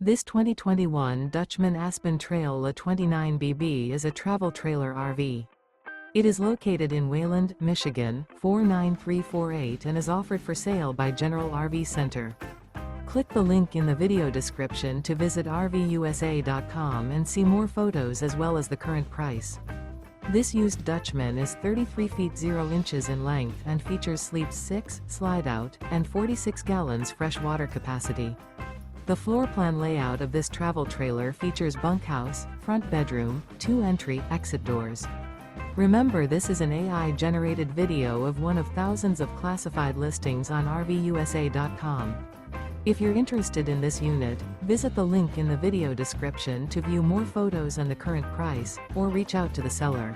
This 2021 Dutchmen Aspen Trail La 29BB is a travel trailer RV. It is located in Wayland, Michigan, 49348 and is offered for sale by General RV Center. Click the link in the video description to visit RVUSA.com and see more photos as well as the current price. This used Dutchman is 33 feet 0 inches in length and features sleeps 6, slide-out, and 46 gallons fresh water capacity. The floor plan layout of this travel trailer features bunkhouse, front bedroom, 2 entry/exit doors. Remember, this is an AI-generated video of one of thousands of classified listings on RVUSA.com. If you're interested in this unit, visit the link in the video description to view more photos and the current price, or reach out to the seller.